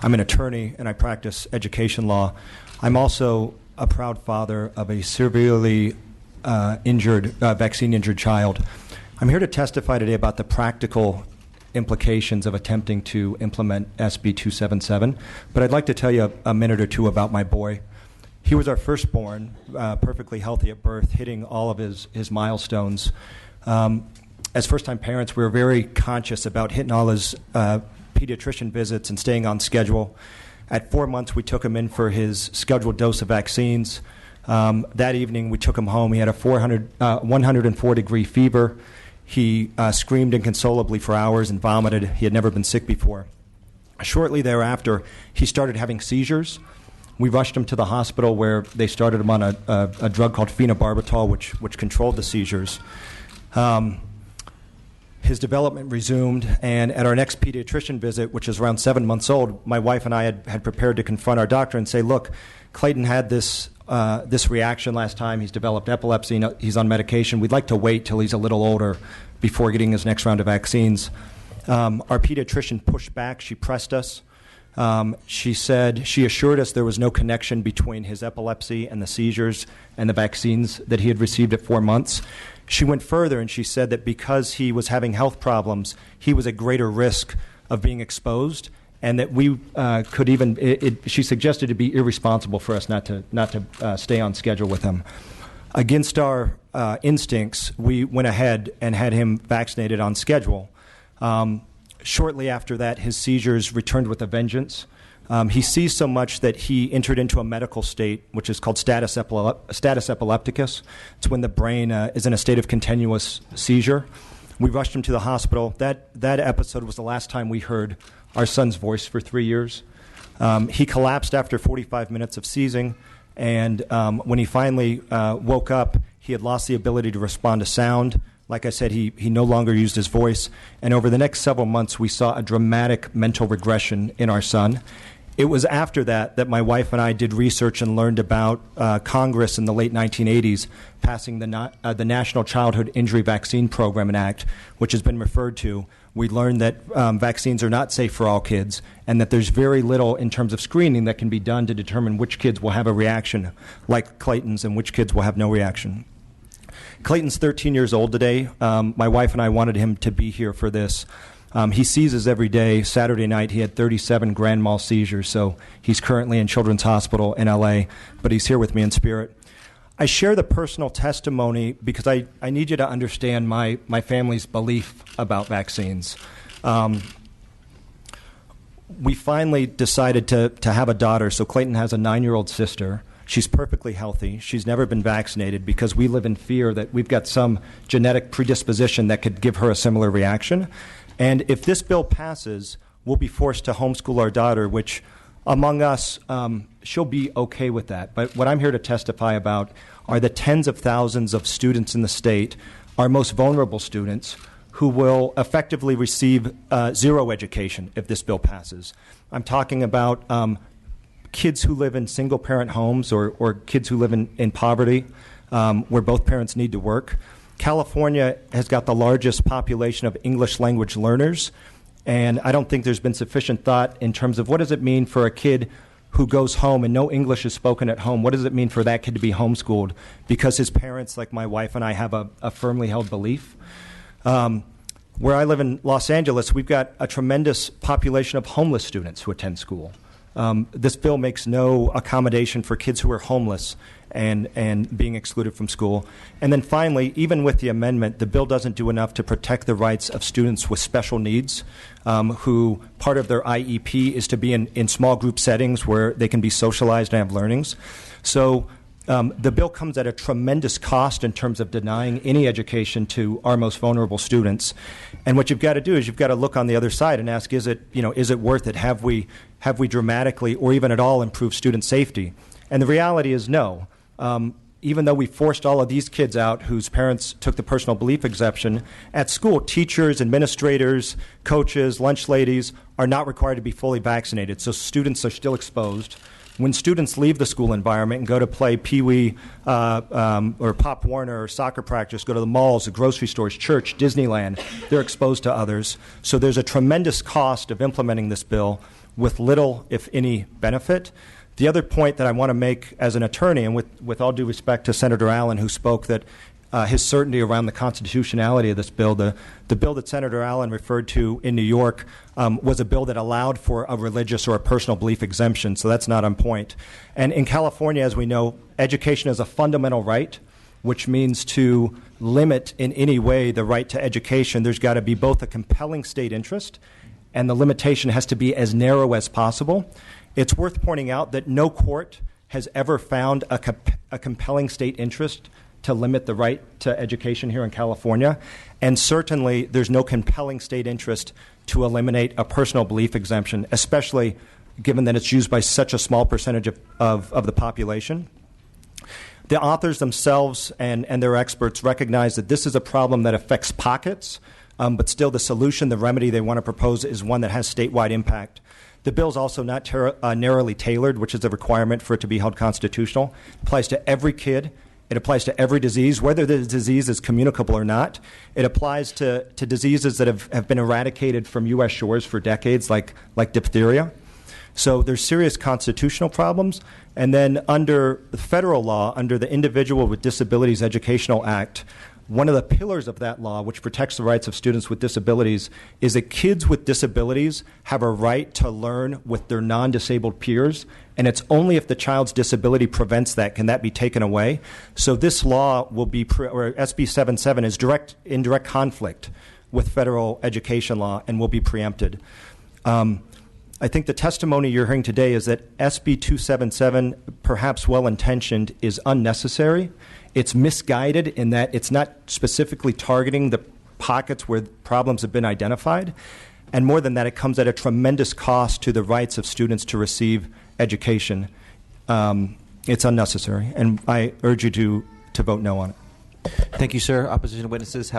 I'm an attorney, and I practice education law. I'm also a proud father of a severely vaccine-injured child. I'm here to testify today about the practical implications of attempting to implement SB277, but I'd like to tell you a minute or two about my boy. He was our firstborn, perfectly healthy at birth, hitting all of his milestones. As first-time parents, we were very conscious about hitting all his pediatrician visits and staying on schedule. At 4 months, we took him in for his scheduled dose of vaccines. That evening, we took him home. He had a 104-degree fever. He screamed inconsolably for hours and vomited. He had never been sick before. Shortly thereafter, he started having seizures. We rushed him to the hospital where they started him on a drug called phenobarbital, which controlled the seizures. His development resumed, and at our next pediatrician visit, which is around 7 months old, my wife and I had prepared to confront our doctor and say, look, Clayton had this reaction last time. He's developed epilepsy. He's on medication. We'd like to wait till he's a little older before getting his next round of vaccines. Our pediatrician pushed back. She pressed us. She assured us there was no connection between his epilepsy and the seizures and the vaccines that he had received at 4 months. She went further and she said that because he was having health problems, he was at greater risk of being exposed, and that we could even, she suggested it'd be irresponsible for us not to stay on schedule with him. Against our instincts, we went ahead and had him vaccinated on schedule. Shortly after that, his seizures returned with a vengeance. He seized so much that he entered into a medical state, which is called status epilepticus. It's when the brain is in a state of continuous seizure. We rushed him to the hospital. That episode was the last time we heard our son's voice for 3 years. He collapsed after 45 minutes of seizing, and when he finally woke up, he had lost the ability to respond to sound. Like I said, he no longer used his voice. And over the next several months, we saw a dramatic mental regression in our son. It was after that my wife and I did research and learned about Congress in the late 1980s passing the National Childhood Injury Vaccine Program and Act, which has been referred to. We learned that vaccines are not safe for all kids, and that there's very little in terms of screening that can be done to determine which kids will have a reaction like Clayton's and which kids will have no reaction. Clayton's 13 years old today. My wife and I wanted him to be here for this. He seizes every day. Saturday night, he had 37 grand mal seizures, so he's currently in Children's Hospital in L.A., but he's here with me in spirit. I share the personal testimony because I need you to understand my family's belief about vaccines. We finally decided to have a daughter, so Clayton has a 9-year-old sister. She's perfectly healthy. She's never been vaccinated because we live in fear that we've got some genetic predisposition that could give her a similar reaction. And if this bill passes, we'll be forced to homeschool our daughter, which among us, she'll be okay with that. But what I'm here to testify about are the tens of thousands of students in the state, our most vulnerable students, who will effectively receive zero education if this bill passes. I'm talking about kids who live in single-parent homes or kids who live in poverty where both parents need to work. California has got the largest population of English language learners, and I don't think there's been sufficient thought in terms of what does it mean for a kid who goes home and no English is spoken at home. What does it mean for that kid to be homeschooled because his parents, like my wife and I, have a firmly held belief? Where I live in Los Angeles, we've got a tremendous population of homeless students who attend school. This bill makes no accommodation for kids who are homeless and being excluded from school. And then finally, even with the amendment, the bill doesn't do enough to protect the rights of students with special needs who part of their IEP is to be in small group settings where they can be socialized and have learnings. So the bill comes at a tremendous cost in terms of denying any education to our most vulnerable students. And what you've got to do is you've got to look on the other side and ask, is it worth it? Have we dramatically or even at all improved student safety? And the reality is no. Even though we forced all of these kids out whose parents took the personal belief exception, at school, teachers, administrators, coaches, lunch ladies are not required to be fully vaccinated, so students are still exposed. When students leave the school environment and go to play Pee-wee or Pop Warner or soccer practice, go to the malls, the grocery stores, church, Disneyland, they're exposed to others. So there's a tremendous cost of implementing this bill. with little, if any, benefit. The other point that I want to make as an attorney, and with all due respect to Senator Allen, who spoke that his certainty around the constitutionality of this bill, the bill that Senator Allen referred to in New York was a bill that allowed for a religious or a personal belief exemption, so that's not on point. And in California, as we know, education is a fundamental right, which means to limit in any way the right to education, there's got to be both a compelling state interest, and the limitation has to be as narrow as possible. It's worth pointing out that no court has ever found a compelling state interest to limit the right to education here in California, and certainly there's no compelling state interest to eliminate a personal belief exemption, especially given that it's used by such a small percentage of the population. The authors themselves and their experts recognize that this is a problem that affects pockets, but still the solution, the remedy they want to propose is one that has statewide impact. The bill is also not narrowly tailored, which is a requirement for it to be held constitutional. It applies to every kid. It applies to every disease, whether the disease is communicable or not. It applies to diseases that have been eradicated from U.S. shores for decades, like diphtheria. So there's serious constitutional problems. And then under the federal law, under the Individual with Disabilities Educational Act, one of the pillars of that law, which protects the rights of students with disabilities, is that kids with disabilities have a right to learn with their non-disabled peers, and it's only if the child's disability prevents that can that be taken away. So this law will be, or SB277 is in direct conflict with federal education law and will be preempted. I think the testimony you're hearing today is that SB277, perhaps well-intentioned, is unnecessary. It's misguided in that it's not specifically targeting the pockets where problems have been identified. And more than that, it comes at a tremendous cost to the rights of students to receive education. It's unnecessary, and I urge you to vote no on it. Thank you, sir. Opposition witnesses have